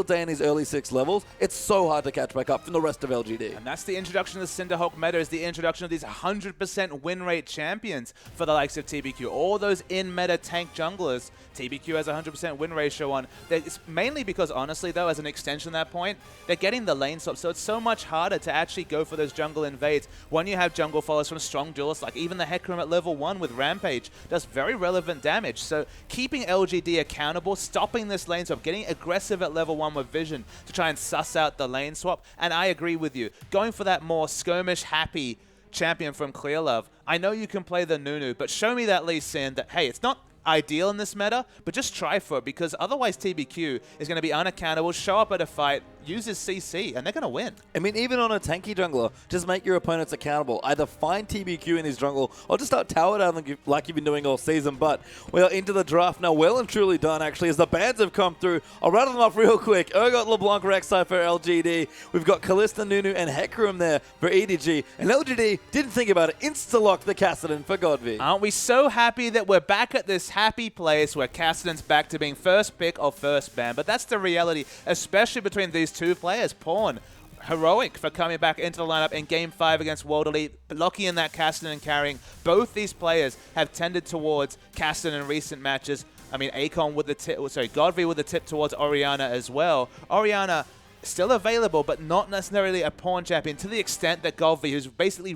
day in these early 6 levels, it's so hard to catch back up from the rest of LGD. And that's the introduction of the Cinderhulk meta, is the introduction of these 100% win rate champions for the likes of TBQ. All those in-meta tank junglers, TBQ has a 100% win ratio on. It's mainly because, honestly, though, as an extension of that point, they're getting the lane swap, so it's so much harder to actually go for those jungle invades when you have jungle follows from strong duelists, like even the Hecarim at level 1 with Rampage does very relevant damage. So keeping LGD accountable, stopping this lane swap, getting aggressive at level 1 with Vision to try and suss out the lane swap, and I agree with you. Going for that more skirmish happy champion from Clearlove. I know you can play the Nunu, but show me that Lee Sin that, hey, it's not ideal in this meta, but just try for it, because otherwise TBQ is going to be unaccountable, show up at a fight, use his CC, and they're going to win. I mean, even on a tanky jungler, just make your opponents accountable. Either find TBQ in his jungle, or just start tower down like you've been doing all season. But we are into the draft now, well and truly done, actually, as the bans have come through. I'll rattle them off real quick. Urgot, LeBlanc, Rek'Sai for LGD. We've got Kalista, Nunu, and Hecarim there for EDG. And LGD didn't think about it. Insta-locked the Kassadin for Godvi. Aren't we so happy that we're back at this happy place where Kassadin's back to being first pick or first ban? But that's the reality, especially between these two players. Pawn, heroic for coming back into the lineup in Game 5 against World Elite, locking in that Kassadin and carrying. Both these players have tended towards Kassadin in recent matches. I mean, Akon with the tip, sorry, Godvi with the tip towards Orianna as well. Orianna still available, but not necessarily a pawn champion, to the extent that Godvi, who's basically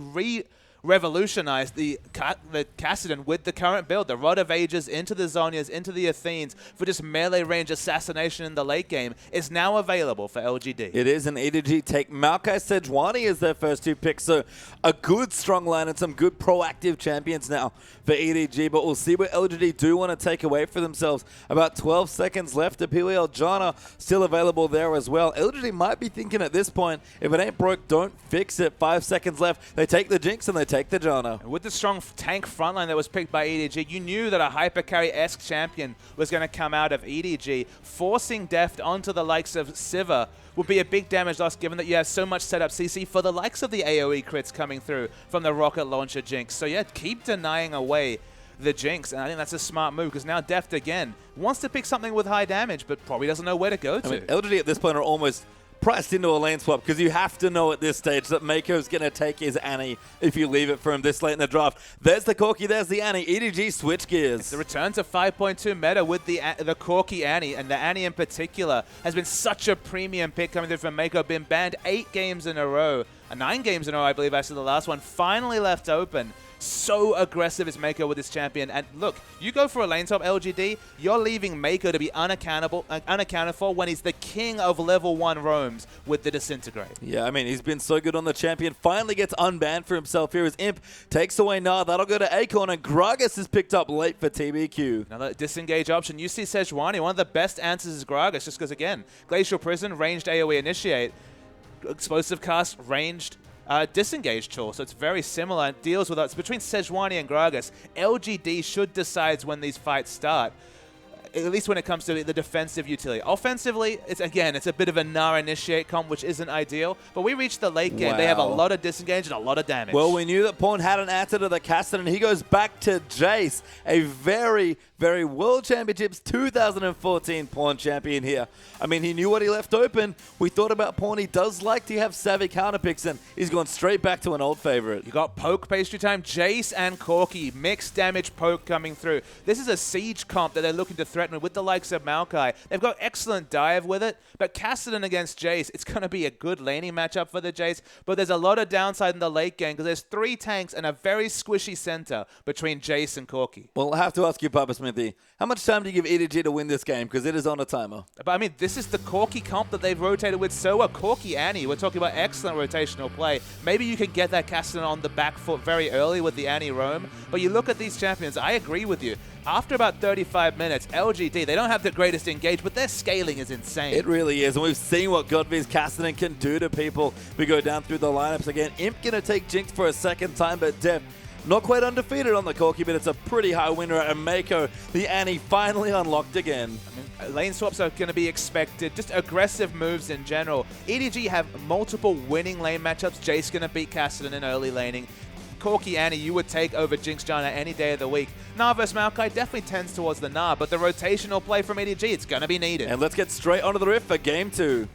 revolutionized the Kassadin with the current build, the Rod of Ages into the Zhonyas, into the Athenes, for just melee range assassination in the late game, is now available for LGD. It is an EDG take Maokai Sejuani as their first 2 picks, so a good strong line and some good proactive champions now for EDG, but we'll see what LGD do want to take away for themselves. About 12 seconds left. Apelio Jana still available there as well. LGD might be thinking at this point, if it ain't broke, don't fix it. 5 seconds left. They take the Jinx and they take the Jana. With the strong tank frontline that was picked by EDG, you knew that a hyper carry-esque champion was going to come out of EDG. Forcing Deft onto the likes of Sivir would be a big damage loss, given that you have so much setup CC for the likes of the AoE crits coming through from the rocket launcher Jinx. So yeah, keep denying away the Jinx, and I think that's a smart move, because now Deft again wants to pick something with high damage, but probably doesn't know where to go to. I mean, LGD at this point are almost priced into a lane swap, because you have to know at this stage that Mako's going to take his Annie if you leave it for him this late in the draft. There's the Corki, there's the Annie. EDG switch gears. It's the return to 5.2 meta with the Corki Annie, and the Annie in particular has been such a premium pick coming through from Mako. Been banned 8 games in a row, 9 games in a row, I believe, after the last one. Finally left open. So aggressive is Mako with this champion. And look, you go for a lane swap LGD, you're leaving Mako to be unaccounted for when he's the king of level 1 roams with the Disintegrate. Yeah, I mean, he's been so good on the champion. Finally gets unbanned for himself here as Imp takes away Nah. That'll go to Acorn, and Gragas is picked up late for TBQ. Another disengage option. You see Sejuani, one of the best answers is Gragas, just because, again, Glacial Prison, ranged AoE initiate, explosive cast, ranged disengage tool, so it's very similar. It deals with us between Sejuani and Gragas. LGD should decide when these fights start, at least when it comes to the defensive utility. Offensively, it's a bit of a Gnar initiate comp, which isn't ideal, but we reach the late game. Wow. They have a lot of disengage and a lot of damage. Well, we knew that Pawn had an answer to the Kassadin, and he goes back to Jace, a very, very World Championships 2014 Pawn champion here. I mean, he knew what he left open. We thought about Pawn. He does like to have savvy counterpicks, and he's gone straight back to an old favorite. You got poke pastry time, Jace and Corki, mixed damage poke coming through. This is a siege comp that they're looking to threaten with the likes of Maokai. They've got excellent dive with it, but Kassadin against Jace, it's going to be a good laning matchup for the Jace, but there's a lot of downside in the late game, because there's 3 tanks and a very squishy center between Jace and Corki. Well, I have to ask you, Papa Smithy, how much time do you give EDG to win this game? Because it is on a timer. But I mean, this is the Corki comp that they've rotated with. So a Corki Annie. We're talking about excellent rotational play. Maybe you can get that Kassadin on the back foot very early with the Annie roam. But you look at these champions, I agree with you. After about 35 minutes, LGD, they don't have the greatest engage, but their scaling is insane. It really is, and we've seen what Godvi's Kassadin can do to people. We go down through the lineups again. Imp going to take Jinx for a second time, but Def not quite undefeated on the Corki, but it's a pretty high win rate. And Mako, the Annie, finally unlocked again. I mean, lane swaps are going to be expected. Just aggressive moves in general. EDG have multiple winning lane matchups. Jace going to beat Kassadin in early laning. Corki Annie you would take over Jinx Jana any day of the week. Nah vs Maokai definitely tends towards the Nah, but the rotational play from EDG, it's going to be needed. And let's get straight onto the riff for Game 2.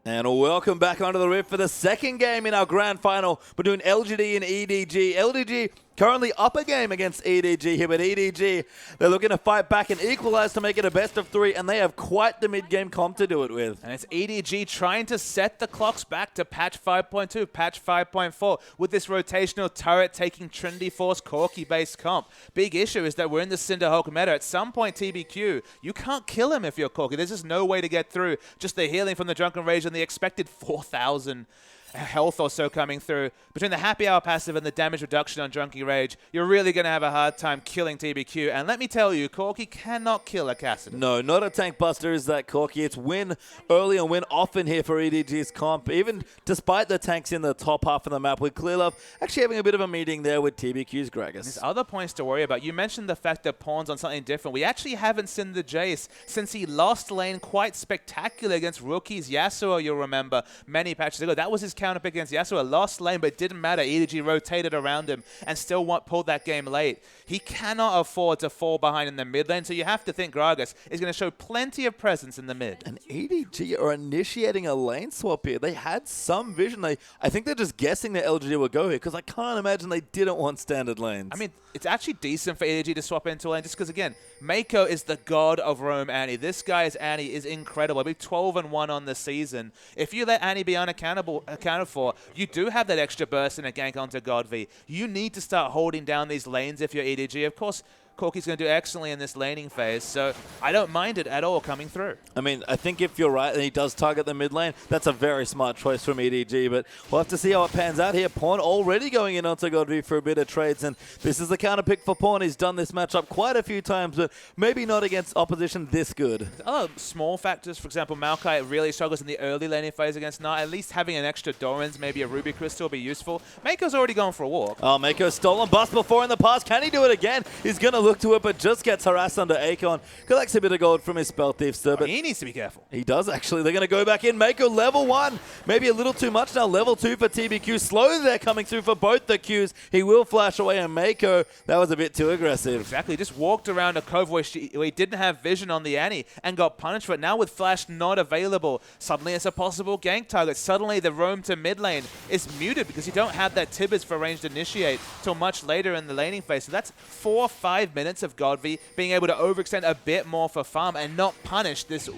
And welcome back onto the riff for the second game in our grand final between LGD and EDG. LGD currently up a game against EDG here, but EDG, they're looking to fight back and equalize to make it a best of 3, and they have quite the mid-game comp to do it with. And it's EDG trying to set the clocks back to patch 5.2, patch 5.4, with this rotational turret taking Trinity Force Corki-based comp. Big issue is that we're in the Cinderhulk meta. At some point, TBQ, you can't kill him if you're Corki. There's just no way to get through. Just the healing from the Drunken Rage and the expected 4,000 health or so coming through. Between the Happy Hour passive and the damage reduction on Drunky Rage, you're really going to have a hard time killing TBQ. And let me tell you, Corki cannot kill a Cassidy. No, not a tank buster is that Corki. It's win early and win often here for EDG's comp, even despite the tanks in the top half of the map, with Clearlove actually having a bit of a meeting there with TBQ's Gragas. There's other points to worry about. You mentioned the fact that Pawn's on something different. We actually haven't seen the Jace since he lost lane quite spectacular against rookies Yasuo, you'll remember, many patches ago. That was his counter pick against Yasuo. Lost lane, but it didn't matter. EDG rotated around him and still pulled that game late. He cannot afford to fall behind in the mid lane, so you have to think Gragas is going to show plenty of presence in the mid. And EDG are initiating a lane swap here. They had some vision. I think they're just guessing that LGD would go here, because I can't imagine they didn't want standard lanes. I mean, it's actually decent for EDG to swap into a lane, just because, again, Mako is the god of roam Annie. This guy's Annie is incredible. I mean, 12-1 on the season. If you let Annie be accounted for, you do have that extra burst and a gank onto Godv. You need to start holding down these lanes if you're EDG. Of course, Corki's going to do excellently in this laning phase, so I don't mind it at all coming through. I mean, I think if you're right and he does target the mid lane, that's a very smart choice from EDG, but we'll have to see how it pans out here. Pawn already going in onto Godv for a bit of trades, and this is the counter pick for Pawn. He's done this matchup quite a few times, but maybe not against opposition this good. Other small factors, for example, Maokai really struggles in the early laning phase against Nah. At least having an extra Doran's, maybe a Ruby Crystal, will be useful. Mako's already gone for a walk. Oh, Mako's stolen bust before in the past. Can he do it again? He's going to look to it, but just gets harassed under Akon. Collects a bit of gold from his Spell Thief, sir. But he needs to be careful. He does, actually. They're going to go back in. Mako level 1. Maybe a little too much now. Level 2 for TBQ. Slowly they're coming through for both the Qs. He will flash away, and Mako, that was a bit too aggressive. Exactly. Just walked around a cove where he didn't have vision on the Annie and got punished for it. Now with Flash not available, suddenly it's a possible gank target. Suddenly the roam to mid lane is muted because you don't have that Tibbers for ranged initiate till much later in the laning phase. So that's 4 or 5 minutes of Godv being able to overextend a bit more for farm and not punish this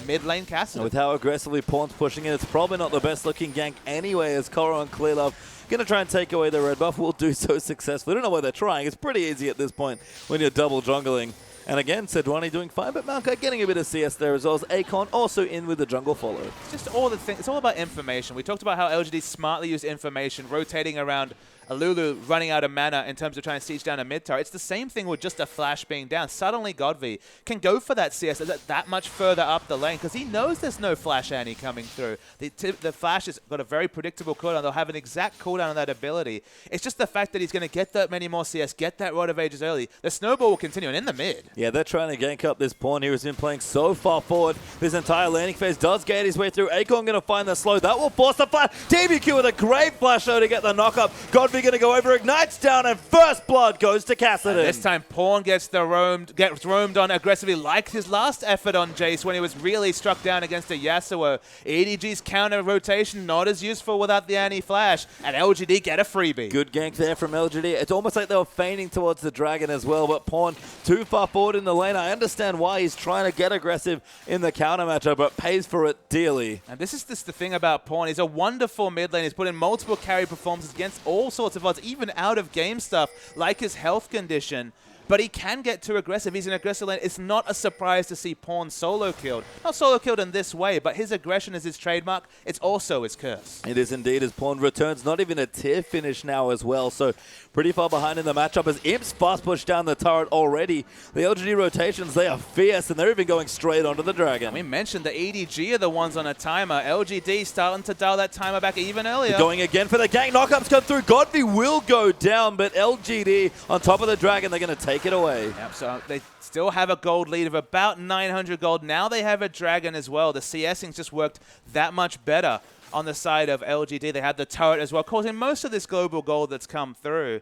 mid lane Cassidy. With how aggressively Pawn's pushing in, it's probably not the best looking gank anyway, as Korra and Clearlove going to try and take away the red buff. Will do so successfully. I don't know why they're trying. It's pretty easy at this point when you're double jungling. And again, Sejuani doing fine, but Maokai getting a bit of CS there as well as Akon also in with the jungle follow. It's just all the things. It's all about information. We talked about how LGD smartly used information, rotating around Lulu running out of mana in terms of trying to siege down a mid tower. It's the same thing with just a flash being down. Suddenly Godv can go for that CS that much further up the lane because he knows there's no flash Annie coming through. The flash has got a very predictable cooldown. They'll have an exact cooldown on that ability. It's just the fact that he's going to get that many more CS, get that Rod of Ages early. The snowball will continue, and in the mid. Yeah, they're trying to gank up this Pawn here who's been playing so far forward. This entire laning phase does gate his way through. Akon going to find the slow. That will force the flash. TBQ with a great flash though to get the knock up. Godv going to go over, ignites down, and first blood goes to Cassidy. And this time Pawn gets roamed on aggressively like his last effort on Jace when he was really struck down against a Yasuo. EDG's counter rotation not as useful without the anti-flash, and LGD get a freebie. Good gank there from LGD. It's almost like they were feigning towards the dragon as well, but Pawn too far forward in the lane. I understand why he's trying to get aggressive in the counter matchup, but pays for it dearly. And this is just the thing about Pawn. He's a wonderful mid lane. He's put in multiple carry performances against all sorts of odds, even out of game stuff like his health condition. But he can get too aggressive. He's an aggressive lane. It's not a surprise to see Pawn solo killed. Not solo killed in this way, but his aggression is his trademark. It's also his curse. It is indeed, as Pawn returns not even a tier finish now as well. So pretty far behind in the matchup as Imps fast push down the turret already. The LGD rotations, they are fierce, and they're even going straight onto the dragon. We mentioned the EDG are the ones on a timer. LGD starting to dial that timer back even earlier. Going again for the gank. Knockups come through. Godv will go down, but LGD on top of the dragon, they're going to take take it away. Yep, so they still have a gold lead of about 900 gold. Now they have a dragon as well. The CSing's just worked that much better on the side of LGD. They had the turret as well, causing most of this global gold that's come through.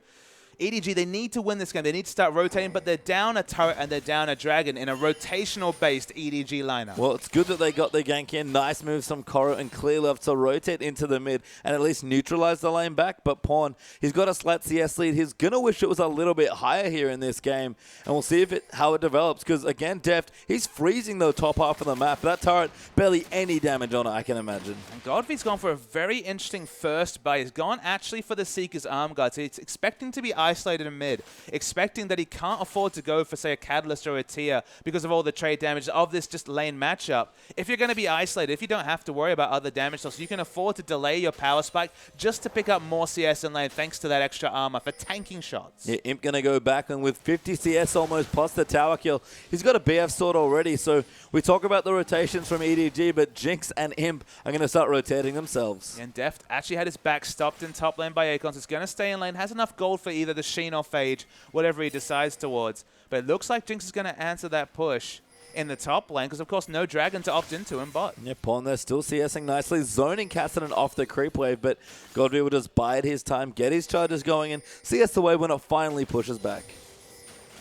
EDG, they need to win this game. They need to start rotating, but they're down a turret and they're down a dragon in a rotational-based EDG lineup. Well, it's good that they got the gank in. Nice moves from Koro and Clearlove to rotate into the mid and at least neutralize the lane back. But Pawn, he's got a slight CS lead. He's going to wish it was a little bit higher here in this game. And we'll see how it develops. Because, again, Deft, he's freezing the top half of the map. That turret, barely any damage on it, I can imagine. And Godfrey's gone for a very interesting first buy. He's gone actually for the Seeker's Arm Guard. So he's expecting to be isolated in mid, expecting that he can't afford to go for, say, a Catalyst or a Tia because of all the trade damage of this just lane matchup. If you're going to be isolated, if you don't have to worry about other damage loss, you can afford to delay your power spike just to pick up more CS in lane thanks to that extra armor for tanking shots. Yeah, Imp going to go back, and with 50 CS almost plus the tower kill, he's got a BF sword already. So we talk about the rotations from EDG, but Jinx and Imp are going to start rotating themselves. And Deft actually had his back stopped in top lane by Akons. It's going to stay in lane, has enough gold for either the Sheen or Phage, whatever he decides towards. But it looks like Jinx is going to answer that push in the top lane, because of course no dragon to opt into in bot. Yeah, Pawn there still CSing nicely, zoning Cassidy off the creep wave, but Godfrey will just bide his time, get his charges going, and CS the way when it finally pushes back.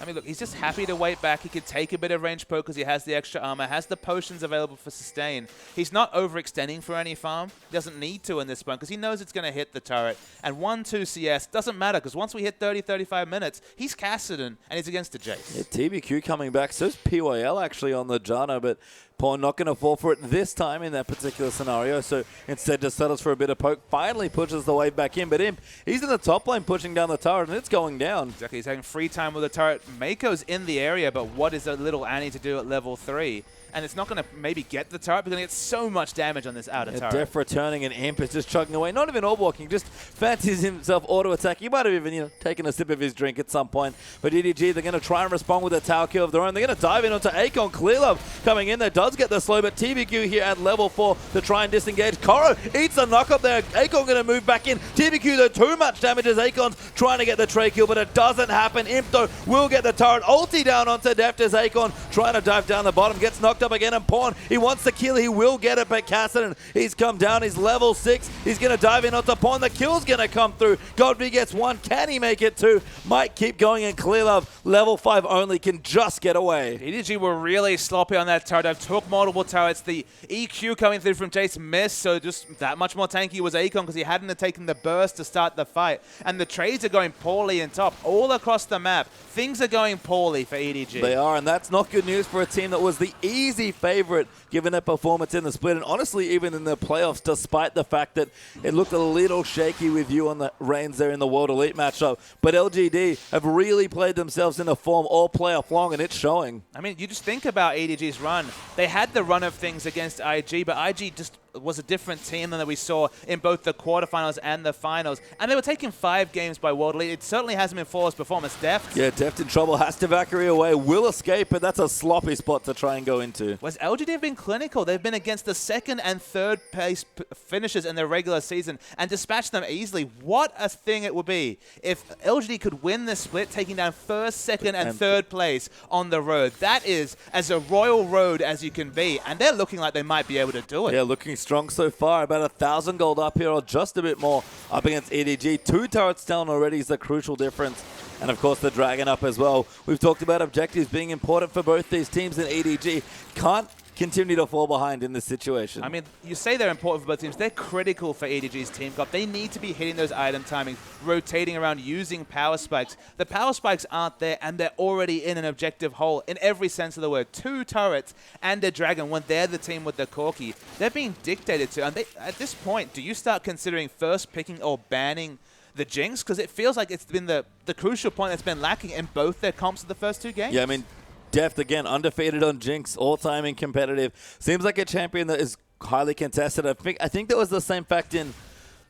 I mean, look, he's just happy to wait back. He could take a bit of range poke because he has the extra armor, has the potions available for sustain. He's not overextending for any farm. He doesn't need to in this point because he knows it's going to hit the turret. And 1-2 CS doesn't matter because once we hit 30-35 minutes, he's Cassidy and he's against the Jace. Yeah, TBQ coming back. So's PYL actually on the Janna, but Pawn not going to fall for it this time in that particular scenario, so instead just settles for a bit of poke, finally pushes the wave back in, but Imp, he's in the top lane pushing down the turret, and it's going down. Exactly, he's having free time with the turret. Mako's in the area, but what is a little Annie to do at level 3? And it's not going to maybe get the turret, but going to get so much damage on this outer turret. Def returning, and Imp is just chugging away. Not even orb walking, just fancies himself auto attack. He might have even, taken a sip of his drink at some point. But EDG, they're going to try and respond with a tower kill of their own. They're going to dive in onto Akon. Clearlove coming in there, does get the slow, but TBQ here at level 4 to try and disengage. Koro eats a knock up there. Akon going to move back in. TBQ, though, too much damage as Akon's trying to get the trade kill, but it doesn't happen. Imp, though, will get the turret. Ulti down onto Deft as Akon trying to dive down the bottom. Gets knocked up again, and Pawn, he wants the kill. He will get it, but Cassidy, he's come down. He's level 6. He's going to dive in onto Pawn. The kill's going to come through. Godfrey gets 1. Can he make it 2? Might keep going, and Clearlove, level 5 only, can just get away. EDG were really sloppy on that turret. I've took multiple turrets. The EQ coming through from Jace missed, so just that much more tanky was Akon because he hadn't taken the burst to start the fight. And the trades are going poorly in top. All across the map, things are going poorly for EDG. They are, and that's not good news for a team that was the easy favorite given their performance in the split, and honestly even in the playoffs, despite the fact that it looked a little shaky with you on the reins there in the World Elite matchup. But LGD have really played themselves into form all playoff long, and it's showing. I mean, you just think about EDG's run. They had the run of things against IG, but IG just was a different team than that we saw in both the quarterfinals and the finals. And they were taking 5 games by World Elite. It certainly hasn't been flawless performance. Deft. Yeah, Deft in trouble. Has to Valkyrie away. Will escape, but that's a sloppy spot to try and go into. Was LGD have been clinical. They've been against the 2nd and 3rd place finishers in their regular season and dispatched them easily. What a thing it would be if LGD could win this split, taking down 1st, 2nd, and 3rd place on the road. That is as a royal road as you can be, and they're looking like they might be able to do it. Yeah, looking strong so far. About 1,000 gold up here, or just a bit more up against EDG. 2 turrets down already is the crucial difference. And of course the Dragon up as well. We've talked about objectives being important for both these teams, and EDG can't continue to fall behind in this situation. I mean, you say they're important for both teams. They're critical for EDG's team comp. They need to be hitting those item timings, rotating around, using power spikes. The power spikes aren't there, and they're already in an objective hole in every sense of the word. 2 turrets and a Dragon when they're the team with the Corki. They're being dictated to. And at this point, do you start considering first picking or banning the Jinx? Because it feels like it's been the crucial point that's been lacking in both their comps of the first 2 games. Yeah, I mean, Deft, again, undefeated on Jinx, all-time in competitive. Seems like a champion that is highly contested. I think that was the same fact in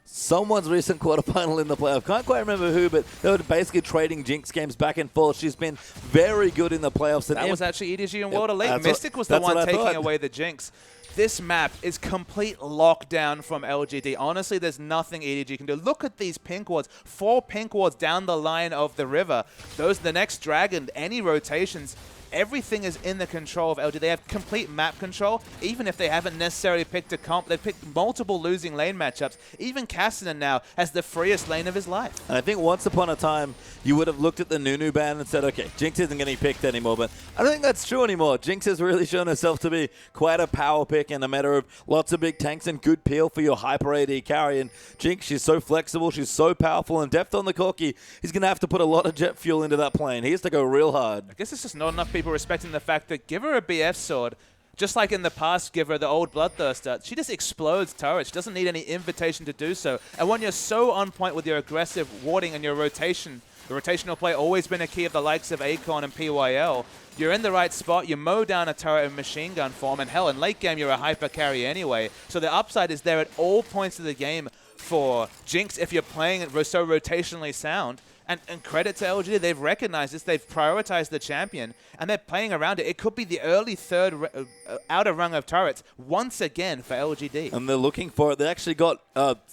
someone's recent quarterfinal in the playoff. Can't quite remember who, but they were basically trading Jinx games back and forth. She's been very good in the playoffs. That was actually EDG and World Elite. Mystic was the one taking away the Jinx. This map is complete lockdown from LGD. Honestly, there's nothing EDG can do. Look at these pink wards. 4 pink wards down the line of the river. Those, the next dragon, any rotations, everything is in the control of LG. They have complete map control, even if they haven't necessarily picked a comp. They've picked multiple losing lane matchups. Even Cassinan now has the freest lane of his life. And I think once upon a time, you would have looked at the Nunu ban and said, okay, Jinx isn't getting picked anymore, but I don't think that's true anymore. Jinx has really shown herself to be quite a power pick in a matter of lots of big tanks and good peel for your hyper AD carry. And Jinx, she's so flexible, she's so powerful, and Deft on the Corki, he's going to have to put a lot of jet fuel into that plane. He has to go real hard. I guess it's just not enough people respecting the fact that give her a BF sword, just like in the past, give her the old Bloodthirster, she just explodes turrets. She doesn't need any invitation to do so. And when you're so on point with your aggressive warding and your rotation, the rotational play always been a key of the likes of Akon and PYL. You're in the right spot, you mow down a turret in machine gun form, and hell, in late game you're a hyper carry anyway. So the upside is there at all points of the game for Jinx if you're playing it so rotationally sound. And credit to LGD, they've recognized this, they've prioritized the champion, and they're playing around it. It could be the early third outer rung of turrets once again for LGD. And they're looking for it. They actually got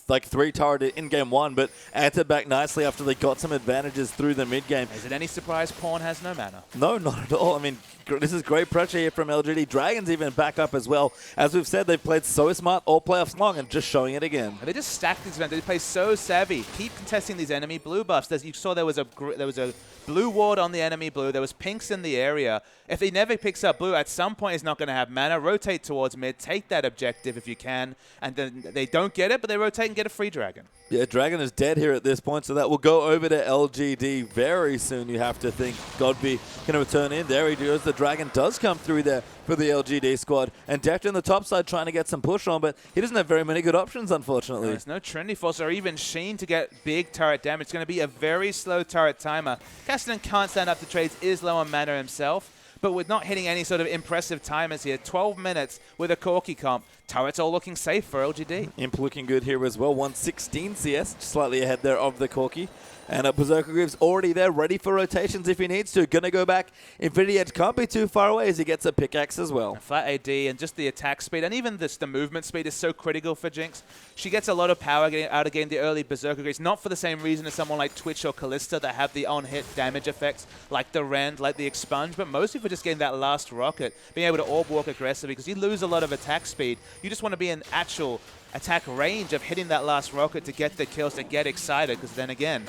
like 3 turret in game 1, but answered back nicely after they got some advantages through the mid game. Is it any surprise Pawn has no mana? No, not at all. I mean, this is great pressure here from LGD. Dragons even back up as well. As we've said, they've played so smart all playoffs long and just showing it again. And they just stack these events. They play so savvy. Keep contesting these enemy blue buffs. You saw there was a blue ward on the enemy blue. There was pinks in the area. If he never picks up blue, at some point he's not going to have mana. Rotate towards mid. Take that objective if you can. And then they don't get it, but they rotate and get a free dragon. Yeah, Dragon is dead here at this point, so that will go over to LGD very soon, you have to think. Godby can return in. There he goes. The Dragon does come through there for the LGD squad. And Deft in the top side trying to get some push on, but he doesn't have very many good options, unfortunately. There's no Trinity Force or even Sheen to get big turret damage. It's going to be a very slow turret timer. Cassinan can't stand up to trades, is low on mana himself. But with not hitting any sort of impressive timers here, 12 minutes with a Corki comp, turrets all looking safe for LGD. Imp looking good here as well, 116 CS, slightly ahead there of the Corki. And Berserker Greaves already there, ready for rotations if he needs to. Gonna go back. Infinity Edge can't be too far away as he gets a pickaxe as well. Flat AD and just the attack speed, and even the movement speed is so critical for Jinx. She gets a lot of power getting out of getting the early Berserker Greaves, not for the same reason as someone like Twitch or Kalista that have the on-hit damage effects, like the Rend, like the Expunge, but mostly for just getting that last rocket, being able to orb walk aggressively, because you lose a lot of attack speed. You just want to be in actual attack range of hitting that last rocket to get the kills, to get excited, because then again,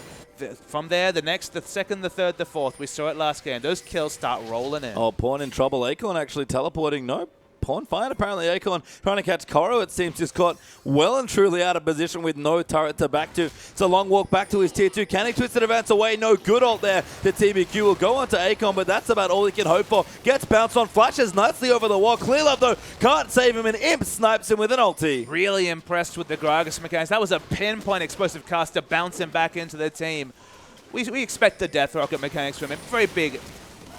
from there, the second, the third, the fourth, we saw it last game, those kills start rolling in. Oh, Pawn in trouble. Acorn actually teleporting. Nope. Pawn fine. Apparently Acorn trying to catch Koro, it seems, just got well and truly out of position with no turret to back to. It's a long walk back to his tier 2. Can he twist it advance away? No good ult there. The TBQ will go on to Acorn, but that's about all he can hope for. Gets bounced on, flashes nicely over the wall. Clear Love, though, can't save him, and Imp snipes him with an ulti. Really impressed with the Gragas mechanics. That was a pinpoint explosive cast to bounce him back into the team. We expect the Death Rocket mechanics from him. Very big.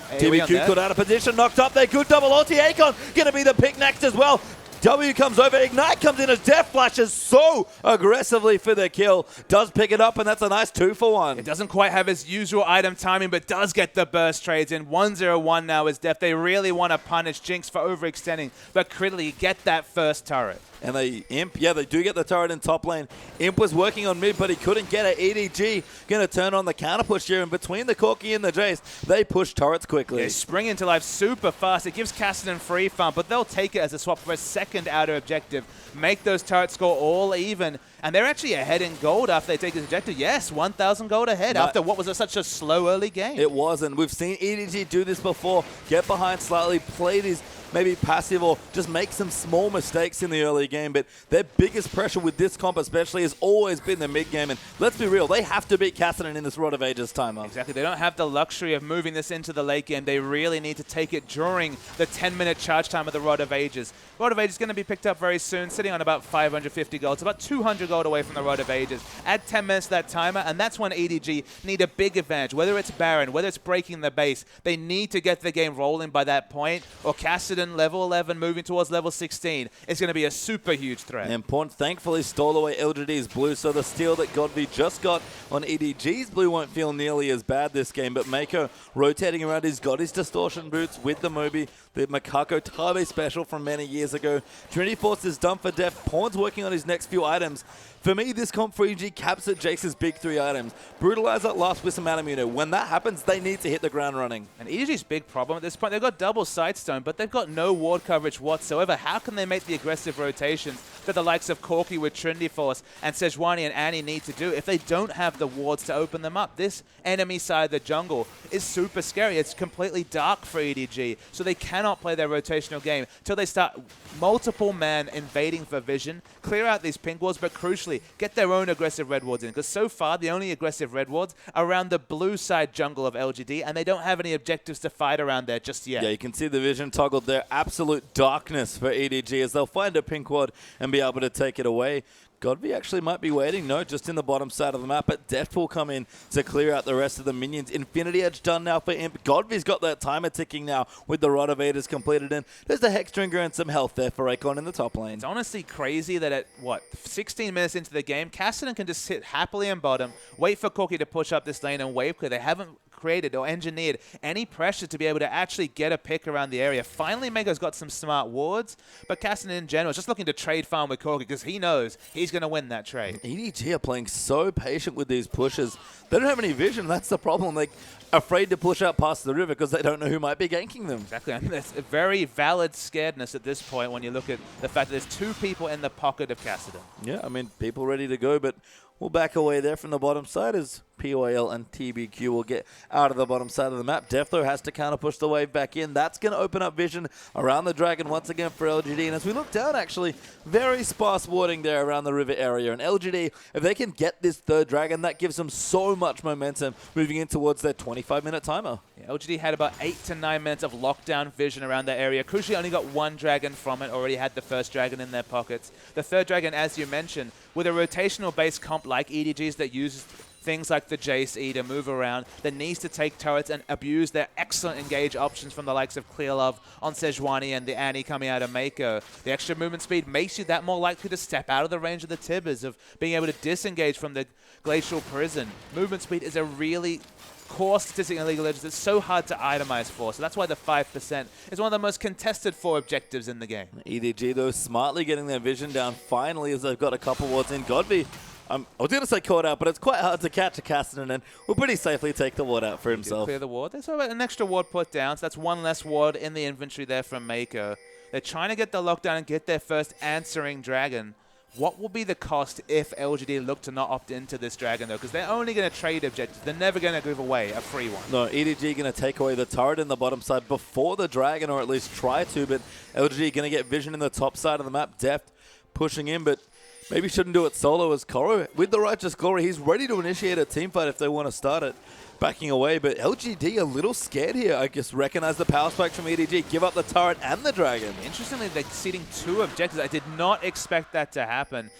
TBQ cut out of position, knocked up there. Good double ulti. Akon going to be the pick next as well. W comes over, Ignite comes in as Death flashes so aggressively for the kill. Does pick it up, and that's a nice 2-for-1. It doesn't quite have his usual item timing, but does get the burst trades in. 1-0-1 now is Death. They really want to punish Jinx for overextending, but critically get that first turret. And Imp, yeah, they do get the turret in top lane. Imp was working on mid, but he couldn't get it. EDG going to turn on the counter push here, and between the Corki and the Jace, they push turrets quickly. Yeah, spring into life super fast. It gives Cassinan free farm, but they'll take it as a swap for a second outer objective. Make those turrets score all even, and they're actually ahead in gold after they take this objective. Yes, 1,000 gold ahead after what was such a slow early game. It was, and we've seen EDG do this before. Get behind slightly, play these maybe passive or just make some small mistakes in the early game, but their biggest pressure with this comp especially has always been the mid game, and let's be real, they have to beat Cassinan in this Rod of Ages timer. Exactly, they don't have the luxury of moving this into the late game. They really need to take it during the 10-minute charge time of the Rod of Ages. Rod of Ages is going to be picked up very soon, sitting on about 550 gold. It's about 200 gold away from the Rod of Ages. Add 10 minutes to that timer, and that's when EDG need a big advantage. Whether it's Baron, whether it's breaking the base, they need to get the game rolling by that point, or Kassadin, level 11, moving towards level 16, is going to be a super huge threat. And Point thankfully stole away LGD's blue, so the steal that Godby just got on EDG's blue won't feel nearly as bad this game, but Mako rotating around, he's got his distortion boots with the Moby, the Makako Tabe special from many years ago. Trinity Force is done for Def. Pawn's working on his next few items. For me, this comp for EG caps at Jace's big 3 items. Brutalizer, Last Wisdom, Animuno. When that happens, they need to hit the ground running. And EDG's big problem at this point, they've got double Sightstone, but they've got no ward coverage whatsoever. How can they make the aggressive rotations that the likes of Corki with Trinity Force and Sejuani and Annie need to do if they don't have the wards to open them up? This enemy side of the jungle is super scary. It's completely dark for EDG, so they cannot play their rotational game till they start multiple men invading for vision, clear out these pink wards, but crucially, get their own aggressive red wards in, because so far the only aggressive red wards are around the blue side jungle of LGD, and they don't have any objectives to fight around there just yet. Yeah, you can see the vision toggled there. Absolute darkness for EDG as they'll find a pink ward and be able to take it away. Godby actually might be waiting. No, just in the bottom side of the map, but Deft will come in to clear out the rest of the minions. Infinity Edge done now for Imp. Godby's got that timer ticking now with the Rod of Ages completed in. There's the Hexdringer and some health there for Akon in the top lane. It's honestly crazy that at, 16 minutes into the game, Kassadin can just sit happily in bottom, wait for Corki to push up this lane and wave clear. They haven't created or engineered any pressure to be able to actually get a pick around the area. Finally, Mega's got some smart wards, but Kassadin in general is just looking to trade farm with Corki because he knows he's going to win that trade. EDG are playing so patient with these pushes. They don't have any vision. That's the problem. They're afraid to push out past the river because they don't know who might be ganking them. Exactly. I mean, that's a very valid scaredness at this point when you look at the fact that there's 2 people in the pocket of Kassadin. Yeah, I mean, people ready to go, but we'll back away there from the bottom side as PYL and TBQ will get out of the bottom side of the map. Deflo has to counter push the wave back in. That's going to open up vision around the dragon once again for LGD. And as we look down, actually, very sparse warding there around the river area. And LGD, if they can get this third dragon, that gives them so much momentum moving in towards their 25-minute timer. Yeah, LGD had about 8 to 9 minutes of lockdown vision around that area. Crucially, only got 1 dragon from it. Already had the first dragon in their pockets. The third dragon, as you mentioned, with a rotational-based comp like EDG's that uses things like the Jace E to move around, that needs to take turrets and abuse their excellent engage options from the likes of Clearlove on Sejuani and the Annie coming out of Mako. The extra movement speed makes you that more likely to step out of the range of the Tibbers, of being able to disengage from the Glacial Prison. Movement speed is a really core statistic in League of Legends. It's so hard to itemize for, so that's why the 5% is one of the most contested 4 objectives in the game. EDG, though, smartly getting their vision down finally as they've got a couple wards in. Godby, I was going to say caught out, but it's quite hard to catch a Kassadin, and will pretty safely take the ward out for himself. Clear the ward. There's an extra ward put down, so that's 1 less ward in the inventory there from Mako. They're trying to get the lockdown and get their first answering dragon. What will be the cost if LGD look to not opt into this dragon, though? Because they're only going to trade objectives. They're never going to give away a free one. No, EDG going to take away the turret in the bottom side before the dragon, or at least try to, but LGD going to get vision in the top side of the map. Deft pushing in, but maybe shouldn't do it solo as Koro. With the Righteous Glory, he's ready to initiate a teamfight if they want to start it. Backing away, but LGD a little scared here. I guess recognize the power spike from EDG, give up the turret and the dragon. Interestingly, they're ceding 2 objectives. I did not expect that to happen.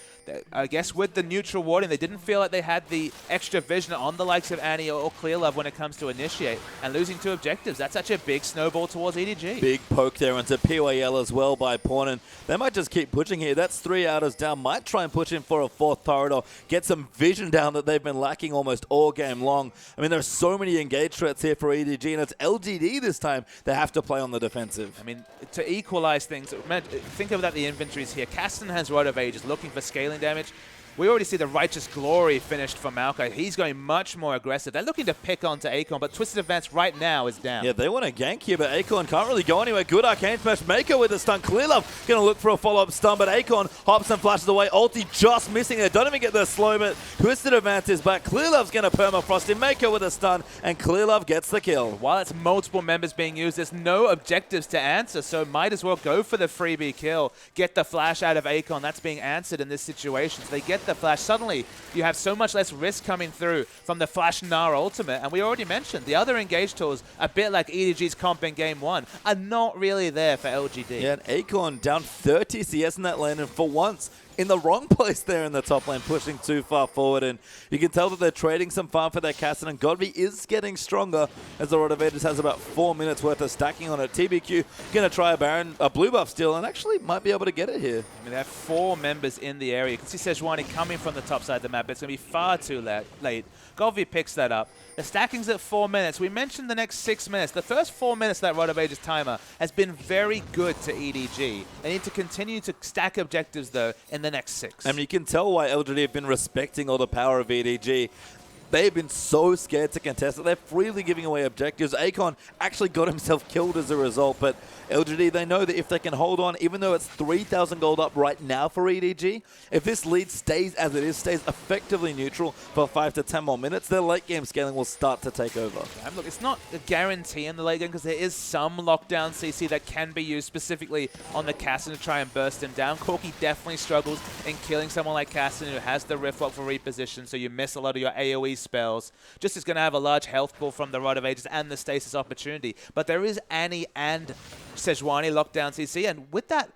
I guess with the neutral warding, they didn't feel like they had the extra vision on the likes of Annie or Clearlove when it comes to initiate. And losing 2 objectives, that's such a big snowball towards EDG. Big poke there into PYL as well by Pawn, and they might just keep pushing here. That's 3 outers down. Might try and push in for a 4th turret or get some vision down that they've been lacking almost all game long. I mean, there's so many engaged threats here for EDG, and it's LGD this time. They have to play on the defensive. I mean, to equalize things, think about the inventories here. Kassadin has Rod of Ages looking for scaling damage. We already see the Righteous Glory finished for Maokai. He's going much more aggressive. They're looking to pick onto Akon, but Twisted Advance right now is down. Yeah, they want to gank here, but Akon can't really go anywhere. Good Arcane Smash. Mako with a stun. Clearlove going to look for a follow-up stun, but Akon hops and flashes away. Ulti just missing there. Don't even get the slow, but Twisted Advance is back. Clearlove's going to permafrost him. Mako with a stun, and Clearlove gets the kill. While it's multiple members being used, there's no objectives to answer, so might as well go for the freebie kill. Get the flash out of Akon. That's being answered in this situation. So they get the flash. Suddenly, you have so much less risk coming through from the Flash Gnar ultimate. And we already mentioned, the other engage tools, a bit like EDG's comp in Game 1, are not really there for LGD. Yeah, and Akon down 30 CS in that lane, and for once, in the wrong place there in the top lane, pushing too far forward. And you can tell that they're trading some farm for their Kassadin. And Godby is getting stronger as the Rod of Ages has about 4 minutes worth of stacking on it. TBQ going to try a blue buff steal and actually might be able to get it here. I mean, they have 4 members in the area. You can see Sejuani coming from the top side of the map, but it's going to be far too late. Godby picks that up. The stacking's at 4 minutes. We mentioned the next 6 minutes. The first 4 minutes of that Rod of Ages timer has been very good to EDG. They need to continue to stack objectives, though, in the next 6. I mean, you can tell why LGD have been respecting all the power of EDG. They've been so scared to contest it. They're freely giving away objectives. Akon actually got himself killed as a result, but LGD, they know that if they can hold on, even though it's 3,000 gold up right now for EDG, if this lead stays as it is, stays effectively neutral for 5 to 10 more minutes, their late game scaling will start to take over. And look, it's not a guarantee in the late game because there is some lockdown CC that can be used specifically on the Kassadin to try and burst him down. Corki definitely struggles in killing someone like Kassadin who has the Riftlock for reposition, so you miss a lot of your AoE spells. Just is going to have a large health pool from the Rod of Ages and the Stasis opportunity. But there is Annie and Sejuani lockdown CC, and with that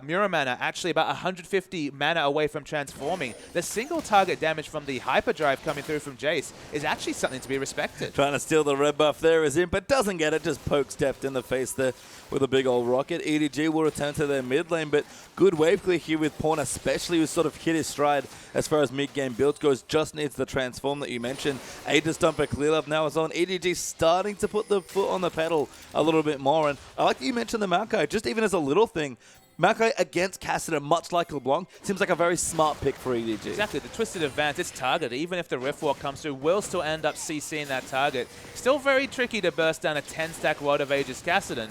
Mura mana, actually about 150 mana away from transforming, the single target damage from the hyperdrive coming through from Jace is actually something to be respected. Trying to steal the red buff there is in, but doesn't get it, just pokes Deft in the face there with a big old rocket. EDG will return to their mid lane, but good wave clear here with Pawn, especially who's sort of hit his stride as far as mid-game build goes, just needs the transform that you mentioned. Aegis dump for clear love now is on. EDG starting to put the foot on the pedal a little bit more, and I like that you mentioned the Maokai, just even as a little thing. Maokai against Kassadin, much like LeBlanc, seems like a very smart pick for EDG. Exactly, the Twisted Advance, it's targeted. Even if the Rift Walk comes through, will still end up CCing that target. Still very tricky to burst down a 10-stack Rod of Ages Kassadin.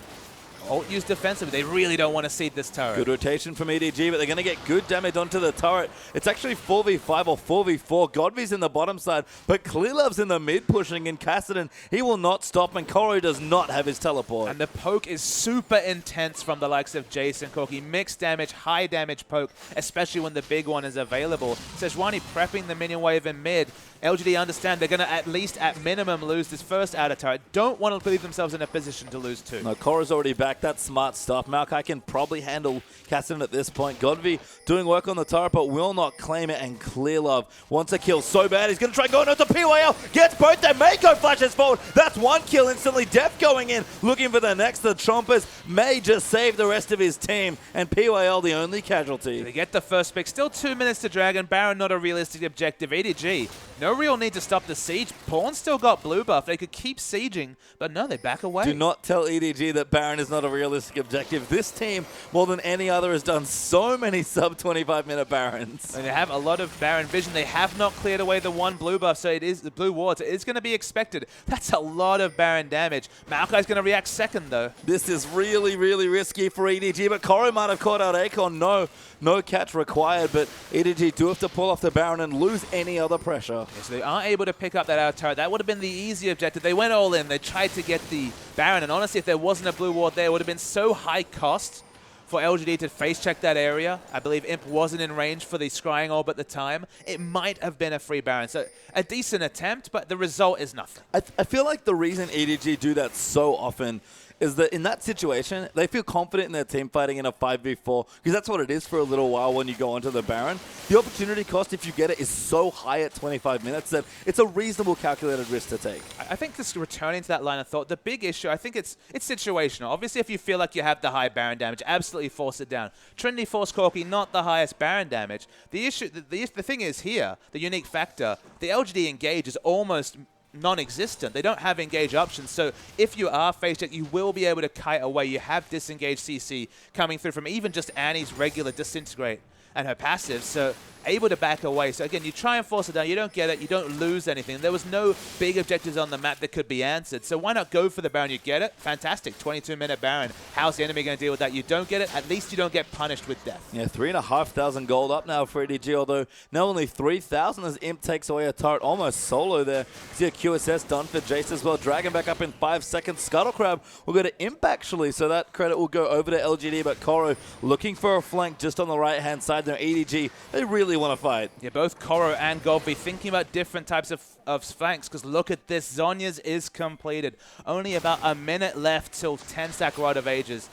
Ult used defensively. They really don't want to seed this turret. Good rotation from EDG, but they're going to get good damage onto the turret. It's actually 4v5 or 4v4. Godby's in the bottom side, but Clearlove's in the mid pushing, and Kassadin, he will not stop, and Koro does not have his teleport. And the poke is super intense from the likes of Jason Corki. Mixed damage, high damage poke, especially when the big one is available. Sejuani prepping the minion wave in mid. LGD understand they're going to at least, at minimum, lose this first outer turret. Don't want to leave themselves in a position to lose 2. No, Koro's already back. That's smart stuff. Maokai can probably handle Kassadin at this point. Godby doing work on the turret, but will not claim it, and Clearlove wants a kill so bad. He's going to try going out to PYL. Gets both there. Mako flashes forward. That's one kill instantly. Def going in, looking for the next. The Chompers may just save the rest of his team, and PYL the only casualty. They get the first pick. Still 2 minutes to Dragon. Baron not a realistic objective. EDG, no real need to stop the siege. Pawn still got blue buff. They could keep sieging, but no, they back away. Do not tell EDG that Baron is not a realistic objective. This team, more than any other, has done so many sub-25-minute Barons. And they have a lot of Baron vision. They have not cleared away the one blue buff, so it is the blue wards. It is going to be expected. That's a lot of Baron damage. Maokai's going to react second, though. This is really, really risky for EDG, but Koro might have caught out Akon. No catch required, but EDG do have to pull off the Baron and lose any other pressure. Yeah, so they aren't able to pick up that outer turret. That would have been the easy objective. They went all in. They tried to get the Baron, and honestly, if there wasn't a blue ward there, it would have been so high cost for LGD to face check that area. I believe Imp wasn't in range for the Scrying Orb at the time. It might have been a free Baron. So a decent attempt, but the result is nothing. I feel like the reason EDG do that so often is that in that situation, they feel confident in their team fighting in a 5v4, because that's what it is for a little while when you go onto the Baron. The opportunity cost, if you get it, is so high at 25 minutes that it's a reasonable calculated risk to take. I think just returning to that line of thought, the big issue, I think it's situational. Obviously, if you feel like you have the high Baron damage, absolutely force it down. Trinity Force Corki, not the highest Baron damage. The issue, the thing is here, the unique factor, the LGD engage is almost non-existent. They don't have engage options, so if you are face check, you will be able to kite away. You have disengage CC coming through from even just Annie's regular disintegrate and her passive, so able to back away. So again, you try and force it down, you don't get it, you don't lose anything. There was no big objectives on the map that could be answered, so why not go for the Baron? You get it? Fantastic, 22-minute Baron. How's the enemy going to deal with that? You don't get it, at least you don't get punished with death. Yeah, 3,500 gold up now for EDG, although now only 3,000 as Imp takes away a turret almost solo there. See a QSS done for Jace as well. Dragon back up in 5 seconds. Scuttle Crab will go to Imp actually, so that credit will go over to LGD, but Koro looking for a flank just on the right-hand side there. EDG, they really want to fight. Yeah, both Koro and Godby thinking about different types of flanks, because look at this. Zhonya's is completed. Only about a minute left till 10-stack Rod of Ages.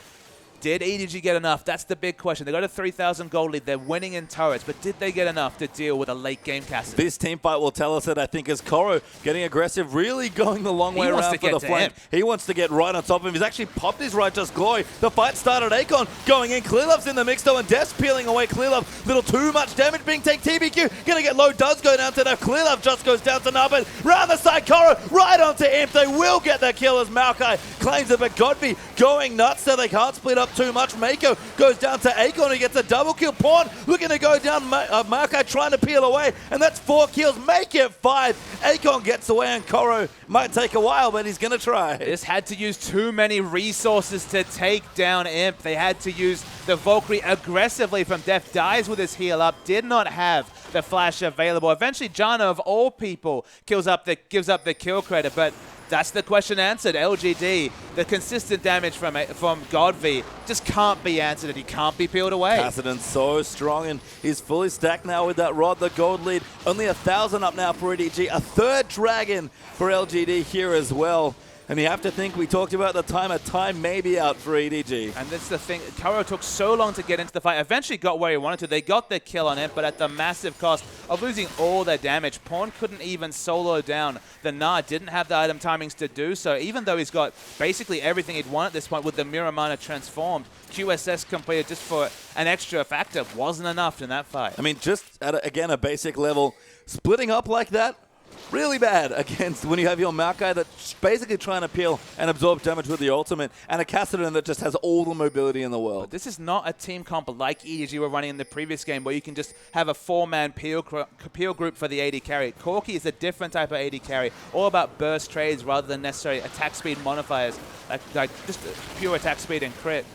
Did EDG get enough? That's the big question. They got a 3,000 gold lead. They're winning in turrets, but did they get enough to deal with a late game Cassidy? This team fight will tell us that, I think, as Koro getting aggressive, really going the long way around for the flank. He wants to get right on top of him. He's actually popped his Righteous Glory. The fight started. Akon going in. Clearlove's in the mix though, and Death's peeling away Clearlove. Little too much damage being taken. TBQ gonna get low. Does go down to Death. Clearlove just goes down to Nubbin. Round the side, Koro right onto Imp. They will get the kill as Maokai claims it, but Godby going nuts so they can't split up too much. Mako goes down to Akon, who gets a double kill. Pawn looking to go down. Maokai trying to peel away, and that's 4 kills. Make it 5. Akon gets away, and Koro might take a while, but he's going to try. This had to use too many resources to take down Imp. They had to use the Valkyrie aggressively from Def. Dies with his heal up. Did not have the flash available. Eventually, Jana, of all people, gives up the kill credit, but that's the question answered. LGD, the consistent damage from Godby just can't be answered, and he can't be peeled away. Kassadin's so strong, and he's fully stacked now with that rod, the gold lead. Only 1,000 up now for EDG. A third dragon for LGD here as well. And you have to think, we talked about the time, a time may be out for EDG. And that's the thing, Koro took so long to get into the fight, eventually got where he wanted to. They got the kill on it, but at the massive cost of losing all their damage. Pawn couldn't even solo down the Nard, didn't have the item timings to do so, even though he's got basically everything he'd want at this point with the Mirror Mana transformed. QSS completed just for an extra factor wasn't enough in that fight. I mean, just at, again, a basic level, splitting up like that, really bad against when you have your Maokai that's basically trying to peel and absorb damage with the ultimate, and a Kassadin that just has all the mobility in the world. But this is not a team comp like EDG were running in the previous game, where you can just have a 4-man peel group for the AD carry. Corki is a different type of AD carry, all about burst trades rather than necessarily attack speed modifiers, like just pure attack speed and crit.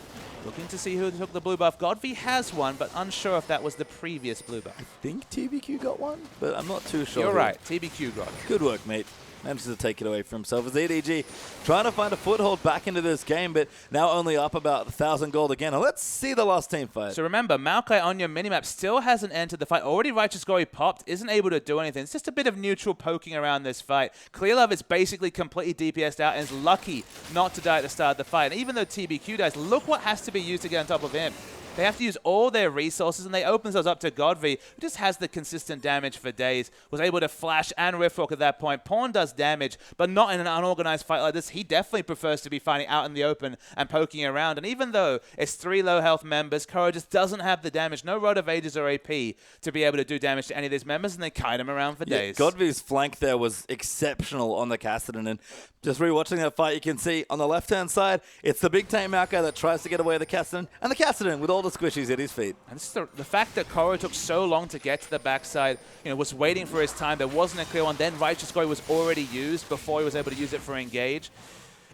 Looking to see who took the blue buff. Godby has one, but unsure if that was the previous blue buff. I think TBQ got one, but I'm not too sure. You're right. TBQ got it. Good work, mate. Manages to take it away from himself as EDG trying to find a foothold back into this game, but now only up about 1,000 gold again. And let's see the last team fight. So remember, Maokai on your minimap still hasn't entered the fight. Already Righteous Glory popped, isn't able to do anything. It's just a bit of neutral poking around this fight. Clearlove is basically completely DPS'd out and is lucky not to die at the start of the fight. And even though TBQ dies, look what has to be used to get on top of him. They have to use all their resources, and they open themselves up to Godby, who just has the consistent damage for days. Was able to flash and riftwalk at that point. Pawn does damage, but not in an unorganized fight like this. He definitely prefers to be fighting out in the open and poking around. And even though it's 3 low health members, Koro just doesn't have the damage. No Rod of Ages or AP to be able to do damage to any of these members, and they kite him around for days. Godby's flank there was exceptional on the Kassadin, and just rewatching that fight, you can see on the left-hand side, it's the big tank Maokai that tries to get away with the Kassadin, and the Kassadin with all the squishies at his feet. And this is the fact that Koro took so long to get to the backside, was waiting for his time. There wasn't a clear one. Then Righteous Glory was already used before he was able to use it for engage.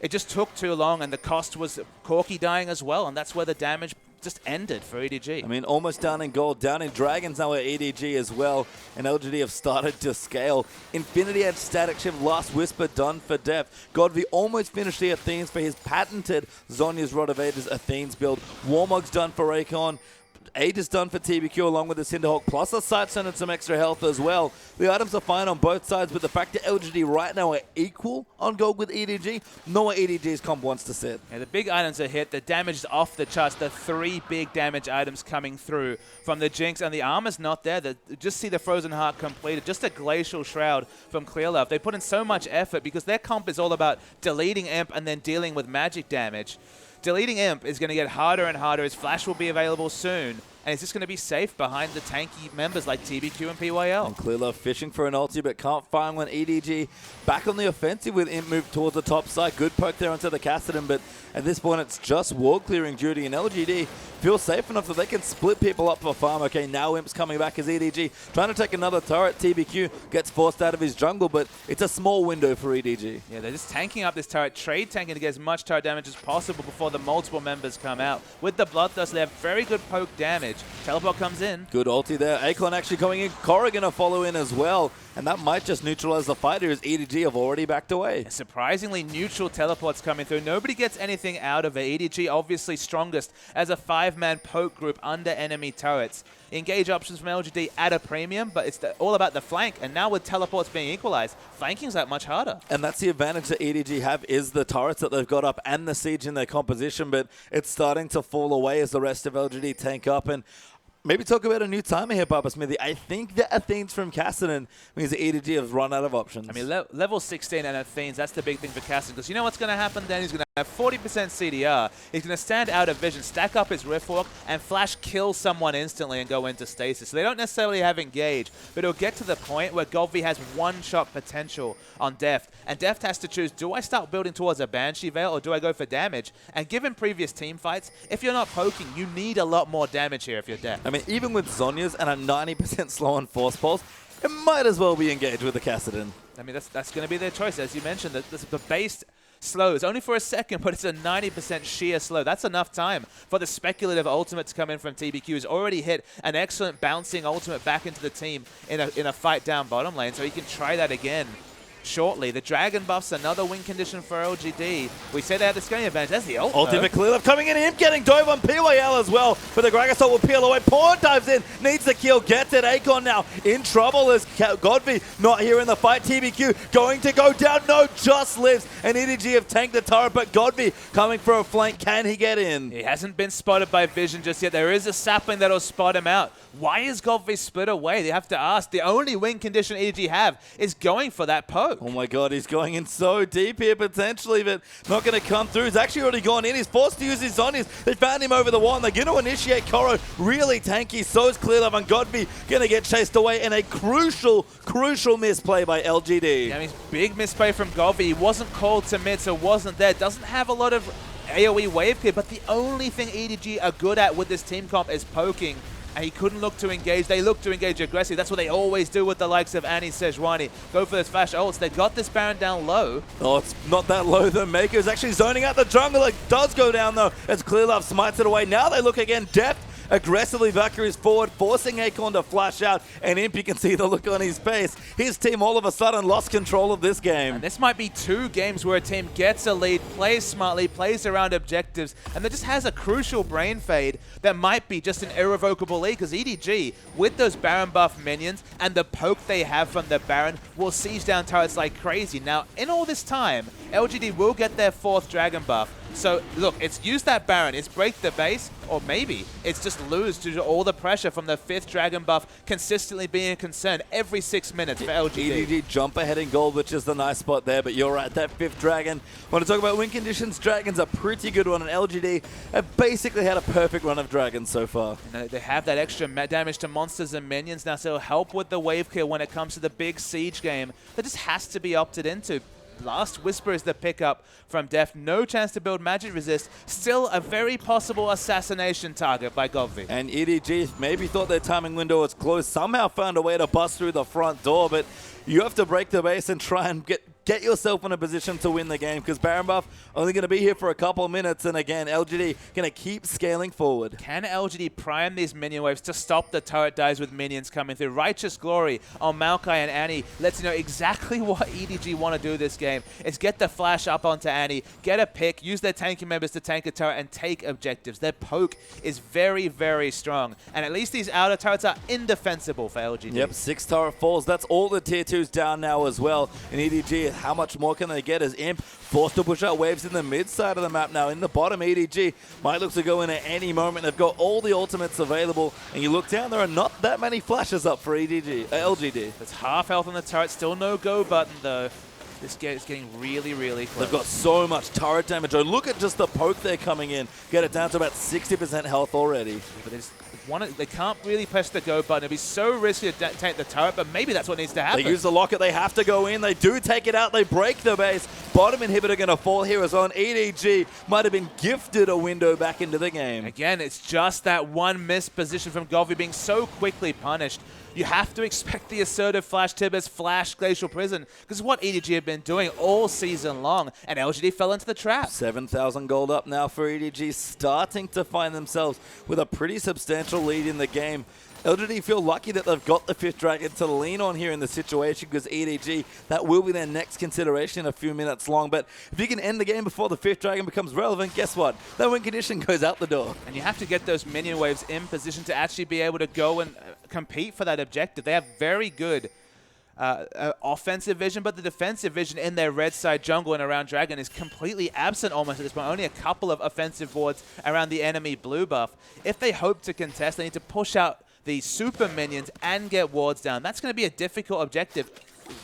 It just took too long, and the cost was Corki dying as well, and that's where the damage just ended for EDG. I mean, almost down in gold, down in Dragons now at EDG as well, and LGD have started to scale. Infinity Edge Static Shift, Last Whisper done for Def. Godby almost finished the Athenes for his patented Zhonya's Rod of Ages Athenes build. Warmog's done for Akon. Aegis done for TBQ along with the Cinderhawk, plus a Sightstone and some extra health as well. The items are fine on both sides, but the fact that LGD right now are equal on gold with EDG, know where EDG's comp wants to sit. Yeah, the big items are hit, the damage is off the charts, the 3 big damage items coming through from the Jinx, and the armor's not there. Just see the Frozen Heart completed, just a Glacial Shroud from Clearlove. They put in so much effort because their comp is all about deleting Imp and then dealing with magic damage. Deleting Imp is going to get harder and harder. His flash will be available soon, and he's just going to be safe behind the tanky members like TBQ and PYL. And Clearlove fishing for an ulti, but can't find one. EDG back on the offensive with Imp move towards the top side. Good poke there onto the Kassadin, but at this point it's just ward clearing duty, and LGD feels safe enough that they can split people up for farm. Okay, now Imp's coming back as EDG trying to take another turret. TBQ gets forced out of his jungle, but it's a small window for EDG. Yeah, they're just tanking up this turret, trade tanking to get as much turret damage as possible before the multiple members come out. With the Bloodthirst, they have very good poke damage. Teleport comes in. Good ulti there. Akon actually coming in. Korra gonna follow in as well, and that might just neutralize the fighter as EDG have already backed away. Surprisingly neutral teleports coming through. Nobody gets anything out of it. EDG obviously strongest as a 5 5-man poke group under enemy turrets. Engage options from LGD at a premium, but it's all about the flank. And now with teleports being equalized, flanking's that much harder. And that's the advantage that EDG have, is the turrets that they've got up and the siege in their composition, but it's starting to fall away as the rest of LGD tank up. And maybe talk about a new timer here, Baba Smithy. I think that Athene's from Cassidy means that EDG has run out of options. I mean, level 16 and Athene's, that's the big thing for Cassidy, because you know what's going to happen then? He's going to have 40% CDR. He's going to stand out of vision, stack up his Rift Walk, and flash kill someone instantly and go into stasis. So they don't necessarily have engage, but it'll get to the point where Golvi has one-shot potential on Deft, and Deft has to choose, do I start building towards a Banshee Veil or do I go for damage? And given previous team fights, if you're not poking, you need a lot more damage here if you're Deft. I mean, even with Zhonya's and a 90% slow on Force Pulse, it might as well be engaged with the Cassidy. I mean, that's going to be their choice. As you mentioned, the base slow is only for a second, but it's a 90% sheer slow. That's enough time for the speculative ultimate to come in from TBQ, who's already hit an excellent bouncing ultimate back into the team in a fight down bottom lane, so he can try that again shortly. The Dragon buff's another win condition for LGD. We say they have the scaling advantage. That's the ult. Ultimate clear up coming in. Imp getting dove on PYL as well. But the Greg Assault will peel away. Pawn dives in. Needs the kill. Gets it. Akon now in trouble as Godby not here in the fight. TBQ going to go down. No, just lives. And EDG have tanked the turret, but Godby coming for a flank. Can he get in? He hasn't been spotted by Vision just yet. There is a sapling that'll spot him out. Why is Godby split away? They have to ask. The only win condition EDG have is going for that poke. Oh my god, he's going in so deep here potentially, but not going to come through. He's actually already gone in. He's forced to use his Zhonya's. They found him over the wall, and they're going to initiate Koro. Really tanky. So is Clearlove, and Godby going to get chased away in a crucial misplay by LGD. Yeah, I mean, big misplay from Godby. He wasn't called to mid, so wasn't there. Doesn't have a lot of AoE wave clear, but the only thing EDG are good at with this team comp is poking. And he couldn't look to engage. They look to engage aggressively. That's what they always do with the likes of Annie Sejuani. Go for those flash ults. They got this Baron down low. Oh, it's not that low. The Maker is actually zoning out the jungle. It does go down, though, as Clearlove smites it away. Now they look again. Deft aggressively Valkyrie's forward, forcing Akon to flash out. And Imp, you can see the look on his face. His team all of a sudden lost control of this game. And this might be 2 games where a team gets a lead, plays smartly, plays around objectives, and that just has a crucial brain fade that might be just an irrevocable lead, because EDG, with those Baron buff minions and the poke they have from the Baron, will siege down turrets like crazy. Now, in all this time, LGD will get their 4th Dragon buff. So, look, it's use that Baron, it's break the base, or maybe it's just lose due to all the pressure from the 5th Dragon buff consistently being a concern every 6 minutes for LGD. EDG jump ahead in gold, which is the nice spot there, but you're right, that 5th Dragon. Want to talk about win conditions? Dragon's a pretty good one, and LGD have basically had a perfect run of Dragons so far. They have that extra damage to monsters and minions now, so it'll help with the wave kill when it comes to the big siege game. That just has to be opted into. Last Whisper is the pickup from Deft. No chance to build magic resist. Still a very possible assassination target by Godby. And EDG maybe thought their timing window was closed. Somehow found a way to bust through the front door, but you have to break the base and try and get yourself in a position to win the game, because Baron buff only going to be here for a couple of minutes, and again, LGD going to keep scaling forward. Can LGD prime these minion waves to stop the turret dives with minions coming through? Righteous Glory on Maokai and Annie lets you know exactly what EDG want to do this game. Is get the flash up onto Annie, get a pick, use their tanking members to tank a turret, and take objectives. Their poke is very, very strong, and at least these outer turrets are indefensible for LGD. Yep, 6 turret falls. That's all the tier 2s down now as well. And EDG, how much more can they get as Imp forced to push out waves in the mid side of the map now? In the bottom, EDG might look to go in at any moment. They've got all the ultimates available, and you look down, there are not that many flashes up for LGD. There's half health on the turret, still no go button though. This game is getting really, really close. They've got so much turret damage. Oh, look at just the poke they're coming in. Get it down to about 60% health already. But they can't really press the go button. It'd be so risky to take the turret, but maybe that's what needs to happen. They use the locket. They have to go in. They do take it out. They break the base. Bottom inhibitor going to fall here as well. EDG might have been gifted a window back into the game. Again, it's just that one missed position from Golvi being so quickly punished. You have to expect the assertive Flash Tibbers, Flash Glacial Prison, because what EDG have been doing all season long, and LGD fell into the trap. 7,000 gold up now for EDG, starting to find themselves with a pretty substantial lead in the game. LGD feel lucky that they've got the 5th Dragon to lean on here in the situation, because EDG, that will be their next consideration in a few minutes long. But if you can end the game before the 5th Dragon becomes relevant, guess what? That win condition goes out the door. And you have to get those minion waves in position to actually be able to go and compete for that objective. They have very good offensive vision, but the defensive vision in their red side jungle and around Dragon is completely absent almost at this point. Only a couple of offensive wards around the enemy blue buff. If they hope to contest, they need to push out the super minions and get wards down. That's going to be a difficult objective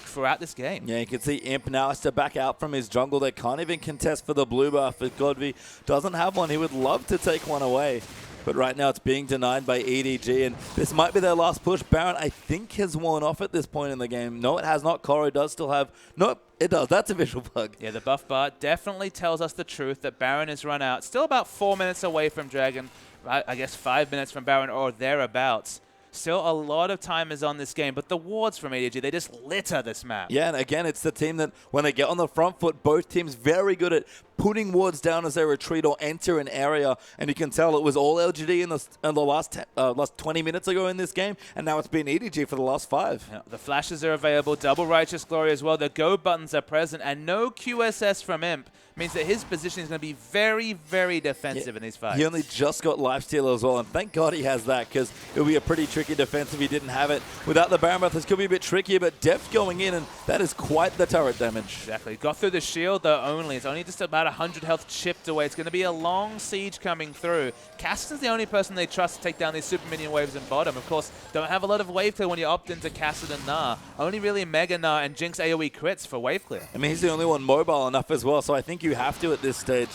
throughout this game. Yeah, you can see Imp now has to back out from his jungle. They can't even contest for the blue buff. If Godby doesn't have one, he would love to take one away. But right now it's being denied by EDG, and this might be their last push. Baron, I think, has worn off at this point in the game. No, it has not. Koro does still have... Nope, it does. That's a visual bug. Yeah, the buff bar definitely tells us the truth that Baron has run out. Still about 4 minutes away from Dragon. I guess 5 minutes from Baron or thereabouts. Still a lot of time is on this game, but the wards from EDG, they just litter this map. Yeah, and again, it's the team that when they get on the front foot, both teams very good at putting wards down as they retreat or enter an area, and you can tell it was all LGD in the last 20 minutes ago in this game, and now it's been EDG for the last 5. Yeah, the flashes are available, double Righteous Glory as well, the go buttons are present, and no QSS from Imp means that his position is going to be very, very defensive in these fights. He only just got lifesteal as well, and thank God he has that, because it would be a pretty tricky defense if he didn't have it. Without the Baron buff, this could be a bit trickier, but Depth going in, and that is quite the turret damage. Exactly. Got through the shield, though, only. It's only just about 100 health chipped away. It's going to be a long siege coming through. Kassadin's the only person they trust to take down these super minion waves in bottom. Of course, don't have a lot of wave clear when you opt into Kassadin Gnar. Only really Mega Gnar and Jinx AoE crits for wave clear. I mean, he's the only one mobile enough as well, so I think you have to at this stage.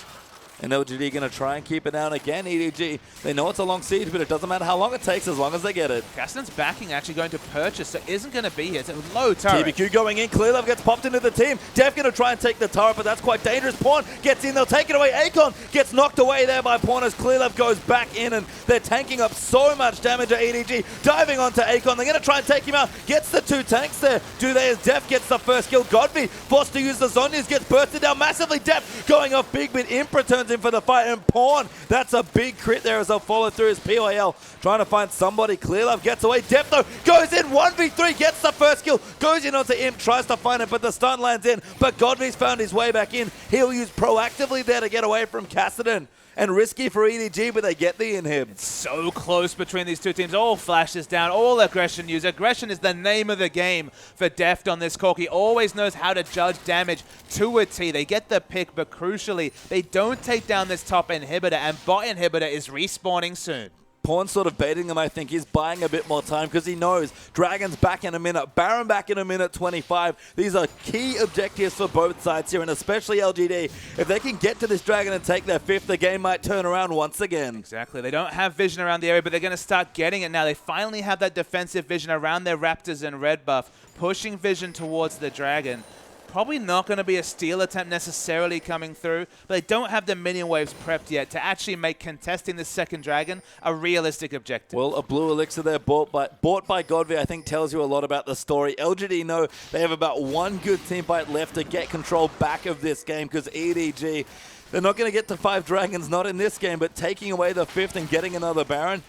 And LGD going to try and keep it down again. EDG, they know it's a long siege, but it doesn't matter how long it takes as long as they get it. Kassadin's backing actually going to purchase, so isn't going to be here. It's a low turret. TBQ going in. Clearlove gets popped into the team. Def going to try and take the turret, but that's quite dangerous. Pawn gets in. They'll take it away. Akon gets knocked away there by Pawn as Clearlove goes back in, and they're tanking up so much damage at EDG. Diving onto Akon. They're going to try and take him out. Gets the 2 tanks there. Do they as Def gets the first kill. Godby forced to use the Zonyas. Gets bursted down massively. Def going off big bit. Imp returns in for the fight, and Pawn, that's a big crit there as they'll follow through his PYL. Trying to find somebody. Clearlove gets away. Depth though goes in. 1v3, gets the first kill. Goes in onto Imp, tries to find it, but the stun lands in. But Godby's found his way back in. He'll use proactively there to get away from Kassadin. And risky for EDG, but they get the inhib. It's so close between these two teams. All flashes down, all aggression used. Aggression is the name of the game for Deft on this Corki. Always knows how to judge damage to a T. They get the pick, but crucially, they don't take down this top inhibitor, and bot inhibitor is respawning soon. Pawn's sort of baiting them, I think. He's buying a bit more time because he knows Dragon's back in a minute, Baron back in a minute 25. These are key objectives for both sides here, and especially LGD. If they can get to this Dragon and take their 5th, the game might turn around once again. Exactly. They don't have vision around the area, but they're going to start getting it now. They finally have that defensive vision around their Raptors and red buff, pushing vision towards the Dragon. Probably not going to be a steal attempt necessarily coming through, but they don't have the minion waves prepped yet to actually make contesting the second Dragon a realistic objective. Well, a blue elixir there bought by Godby, I think tells you a lot about the story. LGD know they have about one good team fight left to get control back of this game because EDG, they're not going to get to 5 Dragons, not in this game, but taking away the 5th and getting another Baron,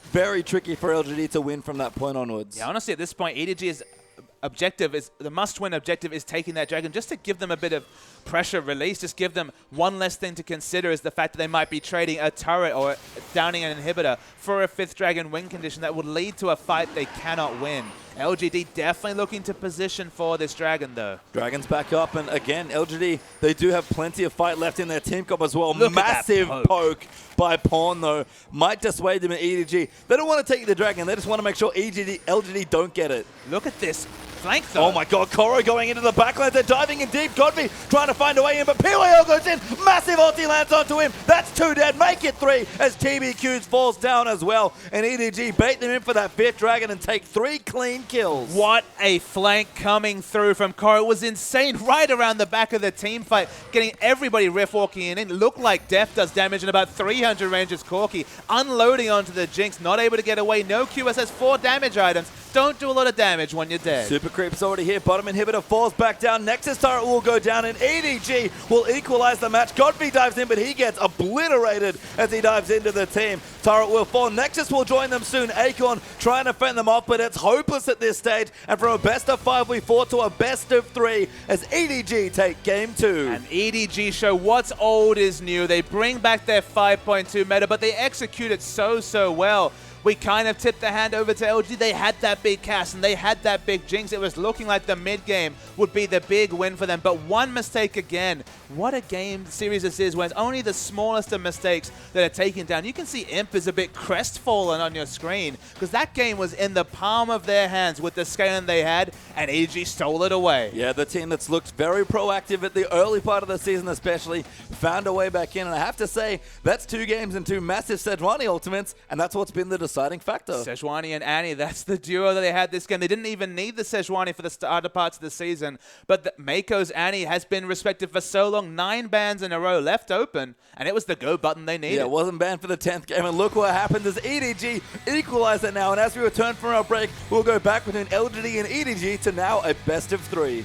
very tricky for LGD to win from that point onwards. Yeah, honestly, at this point, EDG's objective is the must-win objective is taking that Dragon just to give them a bit of pressure release, just give them one less thing to consider is the fact that they might be trading a turret or downing an inhibitor for a 5th Dragon win condition that would lead to a fight they cannot win. LGD definitely looking to position for this Dragon though. Dragon's back up, and again, LGD, they do have plenty of fight left in their team comp as well. Look Massive poke by Pawn though. Might dissuade them in EDG. They don't want to take the Dragon, they just want to make sure LGD don't get it. Look at this flank though. Oh my god, Koro going into the backline. They're diving in deep. Godby trying to find a way in, but PYL goes in. Massive ulti lands onto him. That's 2 dead. Make it 3 as TBQs falls down as well. And EDG bait them in for that 5th Dragon and take 3 clean kills. What a flank coming through from Koro. It was insane right around the back of the team fight, getting everybody riff walking in. It looked like Def does damage in about 300 range as Corki, unloading onto the Jinx, not able to get away. No QSS, 4 damage items. don't do a lot of damage when you're dead. Super Creep's already here. Bottom inhibitor falls back down. Nexus turret will go down, and EDG will equalize the match. Godby dives in, but he gets obliterated as he dives into the team. Turret will fall. Nexus will join them soon. Acorn trying to fend them off, but it's hopeless at this stage. And from a best of 5, we fought to a best of 3 as EDG take game 2. And EDG show what's old is new. They bring back their 5.2 meta, but they execute it so well. We kind of tipped the hand over to LG. They had that big cast and they had that big jinx. It was looking like the mid game would be the big win for them. But one mistake again. What a game series this is when it's only the smallest of mistakes that are taken down. You can see Imp is a bit crestfallen on your screen because that game was in the palm of their hands with the scaling they had, and EDG stole it away. Yeah, the team that's looked very proactive at the early part of the season especially found a way back in. And I have to say, that's 2 games and 2 massive Sejuani ultimates, and that's what's been the deciding factor. Sejuani and Annie, that's the duo that they had this game. They didn't even need the Sejuani for the starter parts of the season, but Mako's Annie has been respected for so long. 9 bans in a row left open, and it was the go button they needed. Yeah, it wasn't banned for the 10th game, and look what happens as EDG equalize it now. And as we return from our break, we'll go back between LGD and EDG to now a best of 3.